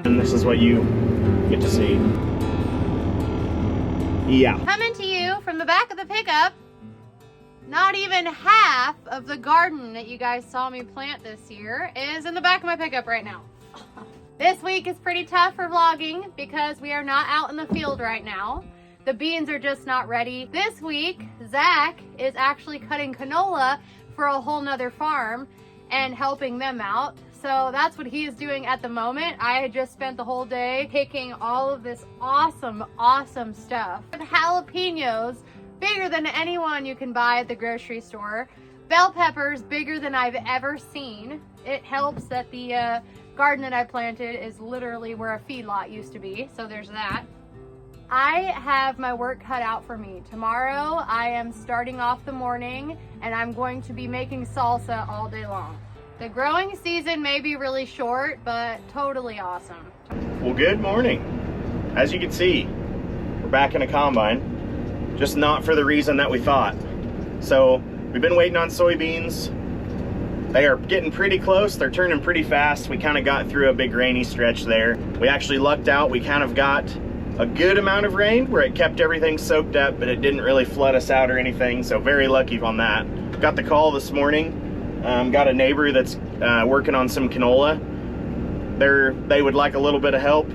And this is what you get to see. Yeah. Coming to you from the back of the pickup, not even half of the garden that you guys saw me plant this year is in the back of my pickup right now. This week is pretty tough for vlogging because we are not out in the field right now. The beans are just not ready. This week, Zach is actually cutting canola for a whole nother farm and helping them out. So that's what he is doing at the moment. I had just spent the whole day picking all of this awesome stuff. Jalapenos, bigger than anyone you can buy at the grocery store. Bell peppers, bigger than I've ever seen. It helps that the garden that I planted is literally where a feedlot used to be, so there's that. I have my work cut out for me. Tomorrow I am starting off the morning and I'm going to be making salsa all day long. The growing season may be really short, but totally awesome. Well, good morning. As you can see, we're back in a combine, just not for the reason that we thought. So we've been waiting on soybeans. They are getting pretty close. They're turning pretty fast. We kind of got through a big rainy stretch there. We actually lucked out. We kind of got a good amount of rain where it kept everything soaked up, but it didn't really flood us out or anything. So very lucky on that. Got the call this morning. Got a neighbor that's working on some canola. They would like a little bit of help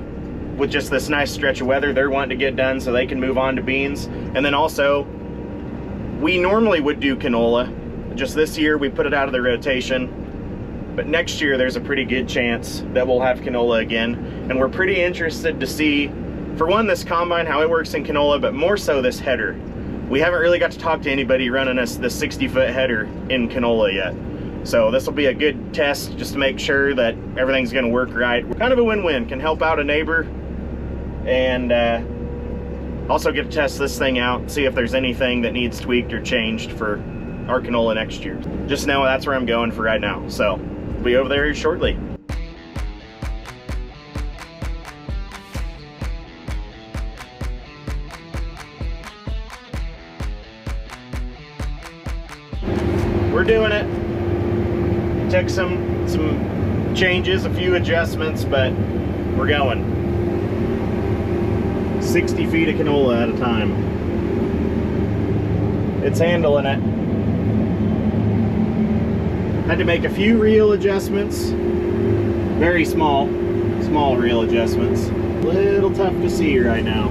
with just this nice stretch of weather they're wanting to get done so they can move on to beans. And then also, we normally would do canola. Just this year we put it out of the rotation. But next year there's a pretty good chance that we'll have canola again. And we're pretty interested to see, for one, this combine, how it works in canola, but more so this header. We haven't really got to talk to anybody running us the 60-foot header in canola yet. So this will be a good test just to make sure that everything's gonna work right. We're kind of a win-win, can help out a neighbor and also get to test this thing out, see if there's anything that needs tweaked or changed for our canola next year. Just know that's where I'm going for right now. So we'll be over there shortly. We're doing it. Took some changes, a few adjustments, but we're going. 60 feet of canola at a time. It's handling it. Had to make a few reel adjustments. Very small reel adjustments. A little tough to see right now.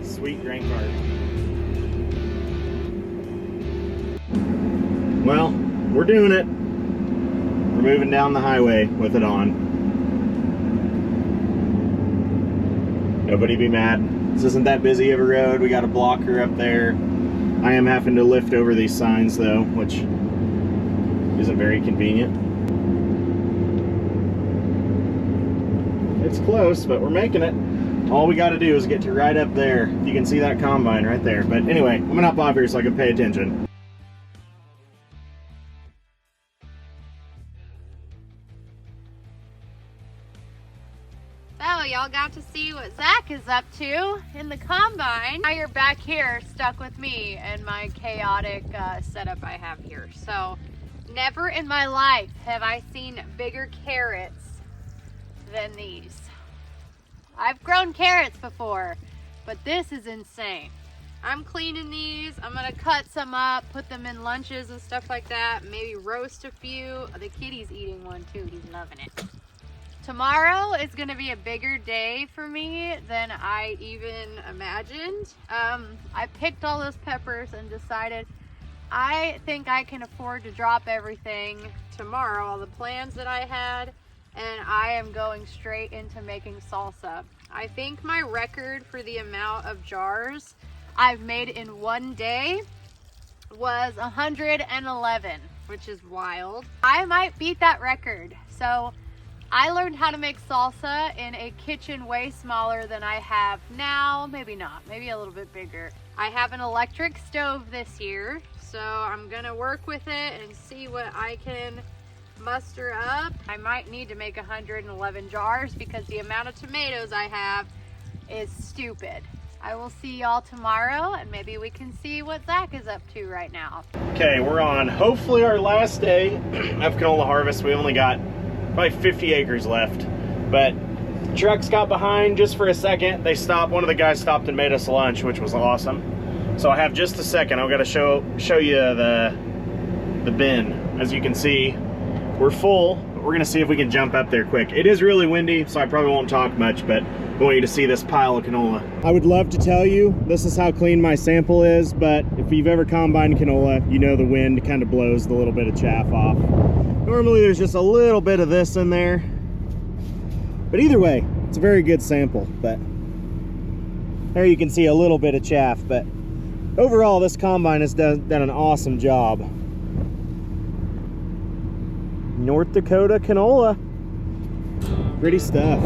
Sweet grain cart. Well, we're doing it. We're moving down the highway with it on. Nobody be mad. This isn't that busy of a road. We got a blocker up there. I am having to lift over these signs though, which isn't very convenient. It's close, but we're making it. All we got to do is get to right up there. You can see that combine right there. But anyway, I'm gonna hop off here so I can pay attention. So y'all got to see what Zach is up to in the combine. Now you're back here stuck with me and my chaotic setup I have here. So never in my life have I seen bigger carrots than these. I've grown carrots before, but this is insane. I'm cleaning these. I'm gonna cut some up, put them in lunches and stuff like that. Maybe roast a few. The kitty's eating one too. He's loving it. Tomorrow is gonna be a bigger day for me than I even imagined. I picked all those peppers and decided I think I can afford to drop everything tomorrow, all the plans that I had, and I am going straight into making salsa. I think my record for the amount of jars I've made in one day was 111, which is wild. I might beat that record. So I learned how to make salsa in a kitchen way smaller than I have now. Maybe not, maybe a little bit bigger. I have an electric stove this year, so I'm gonna work with it and see what I can muster up. I might need to make 111 jars because the amount of tomatoes I have is stupid. I will see y'all tomorrow, and maybe we can see what Zach is up to right now. Okay, we're on hopefully our last day of canola harvest. We only got probably 50 acres left, but trucks got behind just for a second. They stopped. One of the guys stopped and made us lunch, which was awesome. So I have just a second. I've got to show you the bin. As you can see, we're full. But we're gonna see if we can jump up there quick. It is really windy, so I probably won't talk much, but I want you to see this pile of canola. I would love to tell you this is how clean my sample is, but if you've ever combined canola, you know the wind kind of blows the little bit of chaff off. Normally there's just a little bit of this in there, but either way, it's a very good sample. But there you can see a little bit of chaff, but overall this combine has done an awesome job. North Dakota canola, pretty stuff.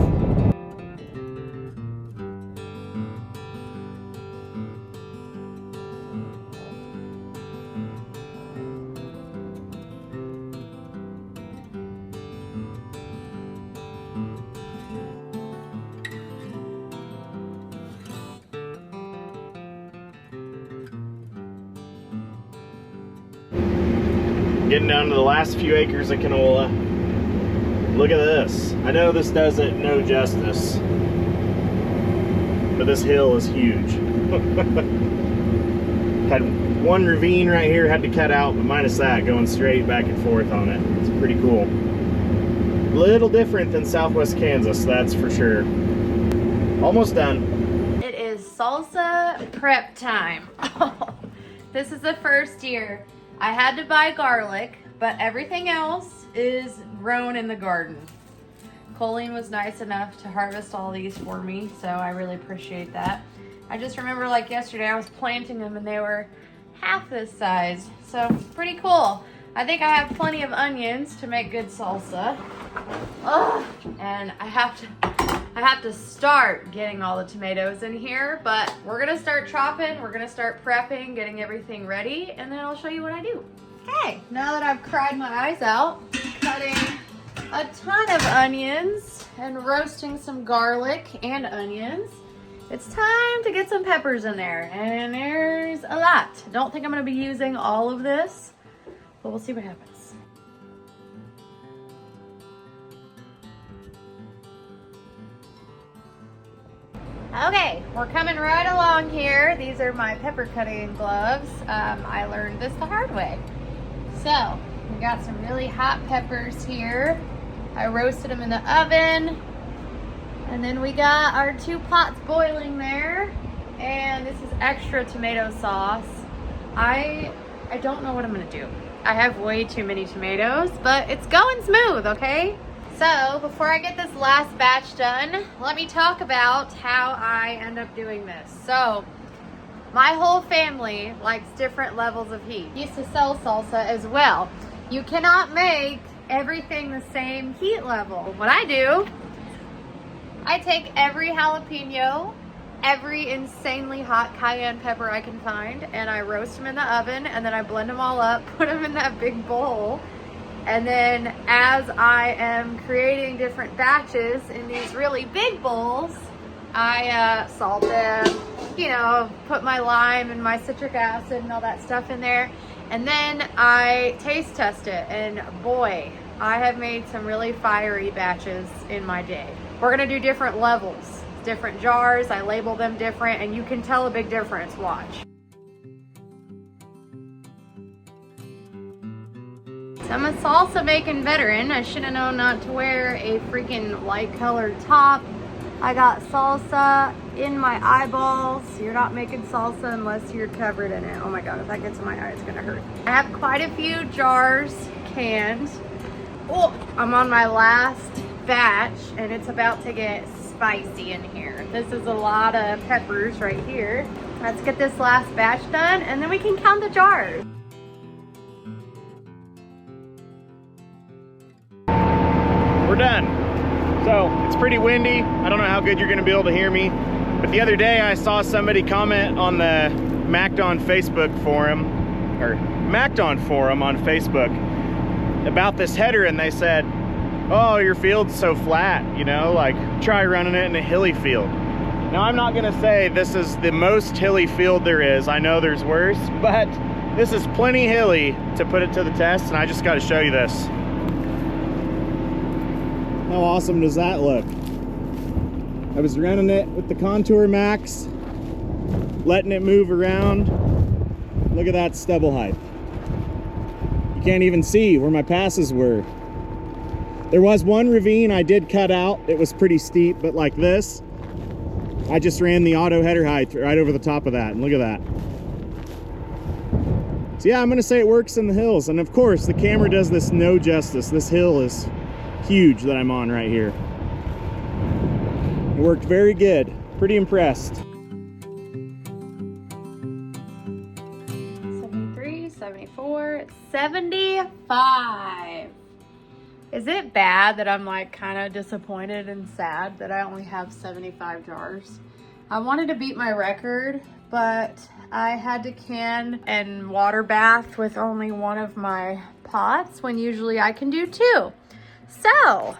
Getting down to the last few acres of canola. Look at this. I know this doesn't no justice, but this hill is huge. Had one ravine right here, had to cut out, but minus that, going straight back and forth on it. It's pretty cool. Little different than Southwest Kansas, that's for sure. Almost done. It is salsa prep time. This is the first year. I had to buy garlic, but everything else is grown in the garden. Colleen was nice enough to harvest all these for me, so I really appreciate that. I just remember like yesterday I was planting them and they were half this size, so pretty cool. I think I have plenty of onions to make good salsa. Ugh. And I have to start getting all the tomatoes in here, but we're gonna start chopping, we're gonna start prepping, getting everything ready, and then I'll show you what I do. Okay, now that I've cried my eyes out, cutting a ton of onions and roasting some garlic and onions, it's time to get some peppers in there, and there's a lot. Don't think I'm gonna be using all of this, but we'll see what happens. Okay, we're coming right along here. These are my pepper cutting gloves. I learned this the hard way. So, we got some really hot peppers here. I roasted them in the oven. And then we got our 2 pots boiling there. And this is extra tomato sauce. I don't know what I'm gonna do. I have way too many tomatoes, but it's going smooth, okay? So before I get this last batch done, let me talk about how I end up doing this. So my whole family likes different levels of heat. I used to sell salsa as well. You cannot make everything the same heat level. What I do, I take every jalapeno, every insanely hot cayenne pepper I can find, and I roast them in the oven, and then I blend them all up, put them in that big bowl. And then as I am creating different batches in these really big bowls, I salt them, you know, put my lime and my citric acid and all that stuff in there. And then I taste test it, and boy, I have made some really fiery batches in my day. We're gonna do different levels, different jars, I label them different, and you can tell a big difference, watch. I'm a salsa making veteran. I should have known not to wear a freaking light colored top. I got salsa in my eyeballs. You're not making salsa unless you're covered in it. Oh my God, if that gets in my eye, it's gonna hurt. I have quite a few jars canned. Oh, I'm on my last batch and it's about to get spicy in here. This is a lot of peppers right here. Let's get this last batch done and then we can count the jars. We're done. So it's pretty windy. I don't know how good you're gonna be able to hear me, but the other day I saw somebody comment on the MacDon Facebook forum, or MacDon forum on Facebook, about this header and they said, oh, your field's so flat, you know, like try running it in a hilly field. Now, I'm not gonna say this is the most hilly field there is. I know there's worse, but this is plenty hilly to put it to the test, and I just gotta show you this. How awesome does that look? I was running it with the Contour Max, letting it move around. Look at that stubble height. You can't even see where my passes were. There was one ravine I did cut out. It was pretty steep, but like this, I just ran the auto header height right over the top of that, and look at that. So yeah, I'm gonna say it works in the hills, and of course the camera does this no justice. This hill is huge that I'm on right here. It worked very good. Pretty impressed. 73, 74, 75. Is it bad that I'm like kind of disappointed and sad that I only have 75 jars? I wanted to beat my record, but I had to can and water bath with only one of my pots when usually I can do two. So,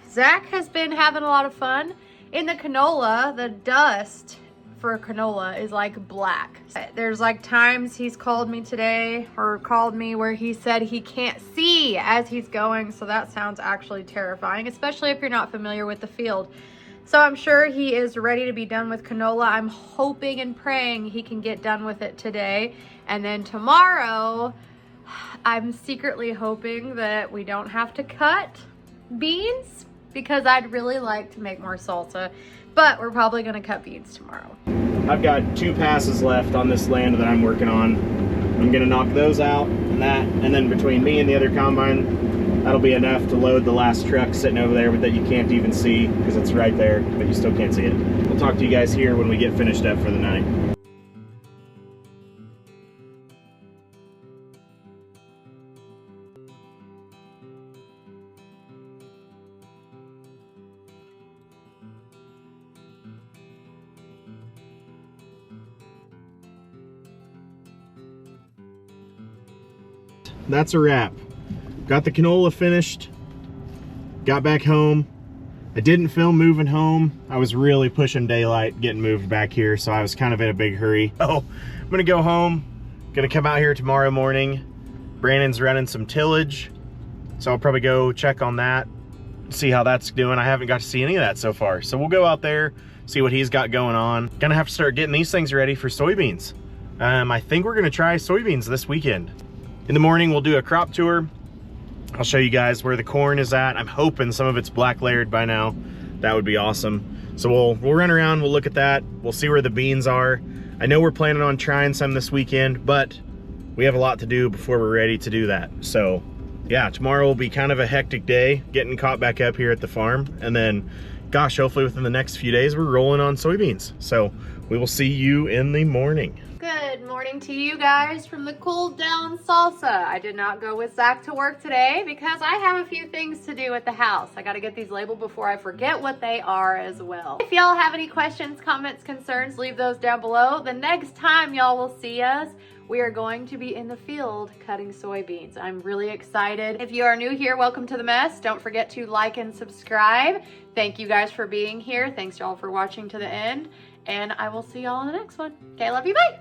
Zach has been having a lot of fun. In the canola, the dust for canola is like black. There's like times he's called me today or called me where he said he can't see as he's going. So that sounds actually terrifying, especially if you're not familiar with the field. So I'm sure he is ready to be done with canola. I'm hoping and praying he can get done with it today. And then tomorrow, I'm secretly hoping that we don't have to cut beans because I'd really like to make more salsa, but we're probably gonna cut beans tomorrow. I've got 2 passes left on this land that I'm working on. I'm gonna knock those out and that, and then between me and the other combine, that'll be enough to load the last truck sitting over there that you can't even see because it's right there, but you still can't see it. We'll talk to you guys here when we get finished up for the night. That's a wrap. Got the canola finished, got back home. I didn't film moving home. I was really pushing daylight getting moved back here, so I was kind of in a big hurry. Oh, I'm gonna go home, gonna come out here tomorrow morning. Brandon's running some tillage, so I'll probably go check on that, see how that's doing. I haven't got to see any of that so far, so we'll go out there, see what he's got going on. Gonna have to start getting these things ready for soybeans. I think we're gonna try soybeans this weekend. In the morning, we'll do a crop tour. I'll show you guys where the corn is at. I'm hoping some of it's black layered by now. That would be awesome. So we'll run around, we'll look at that. We'll see where the beans are. I know we're planning on trying some this weekend, but we have a lot to do before we're ready to do that. So yeah, tomorrow will be kind of a hectic day, getting caught back up here at the farm. And then, gosh, hopefully within the next few days, we're rolling on soybeans. So we will see you in the morning. Good morning to you guys from the cooled down Salsa. I did not go with Zach to work today because I have a few things to do at the house. I got to get these labeled before I forget what they are as well. If y'all have any questions, comments, concerns, leave those down below. The next time y'all will see us, we are going to be in the field cutting soybeans. I'm really excited. If you are new here, welcome to the mess. Don't forget to like and subscribe. Thank you guys for being here. Thanks y'all for watching to the end. And I will see y'all in the next one. Okay, love you, bye.